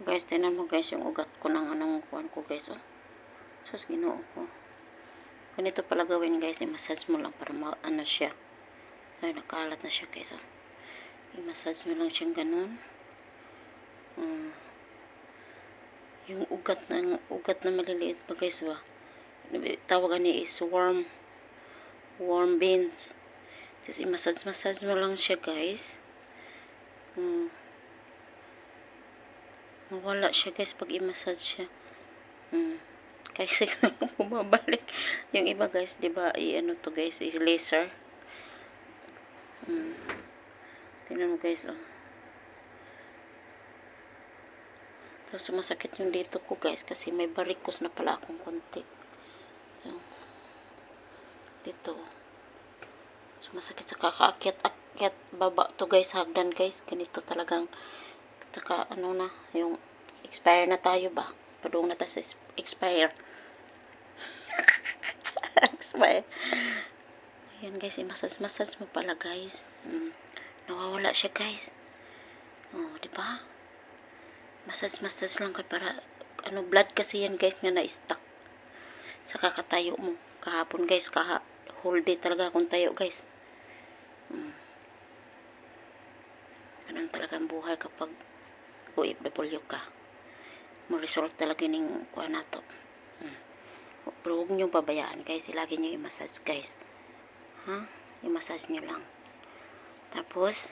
Guys, tinan mo guys yung ugat ko ng anong kuwan ko guys, oh. Sus, ginoo ko. Ganito pala gawin guys, i-massage mo lang para ano siya. Ay, nakalat na siya guys, oh. I-massage mo lang siyang ganun. Yung ugat na maliliit pa guys ba. Tawagan niya is warm veins. Tapos i-massage mo lang siya guys. Mawala siya guys pag i-massage siya. Kasi bumabalik. Yung iba guys, 'di ba, i-ano to guys, is laser. Tingnan mo guys, oh. Tapos sumasakit yung dito ko guys kasi may varicose na pala akong konti. So, dito. Sumasakit sa kakaakyat baba to guys, hagdan guys. Ganito talagang saka ano na, yung expire na tayo ba? Padung na tayo sa expire. Expire. Ayan guys, i-massage mo pala guys. Nawawala siya guys. Oh, di ba? Massage lang kayo para ano, blood kasi yan guys nga na-stuck sa kakatayo mo. Kahapon guys, whole day talaga akong tayo guys. Ganun talaga ang buhay kapag OFW ka. Mo result talaga ng kuha na to. Pero huwag nyo babayaan guys, lagi nyo i-massage guys. I-massage nyo lang. Tapos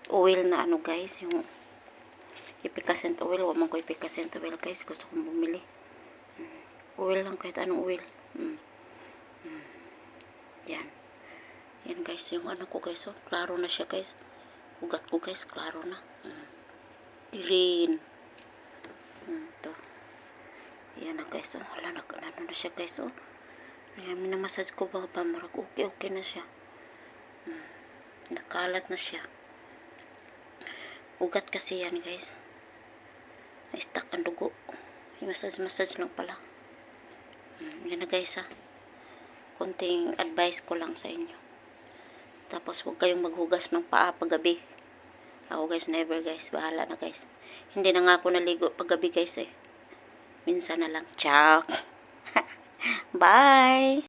oil na ano guys, yung efficacent oil. Huwag man ko efficacent oil guys, gusto kong bumili. Oil lang, kahit anong oil. Yan guys, yung ano ko guys, oh, klaro na siya guys. Ugat ko guys, klaro na. Green. Ito. Yan na guys, oh. Wala na, ano na siya guys, oh. Ayan, minamassage ko ba marag okay na siya. Nakalat na siya. Ugat kasi yan guys. Na-stuck ang dugo. I-massage lang pala. Yan na guys, ha. Konting advice ko lang sa inyo. Tapos huwag kayong maghugas ng paa paggabi. Ako guys, never guys. Bahala na guys. Hindi na nga ako naligo paggabi guys, eh. Minsan na lang. Ciao. Bye.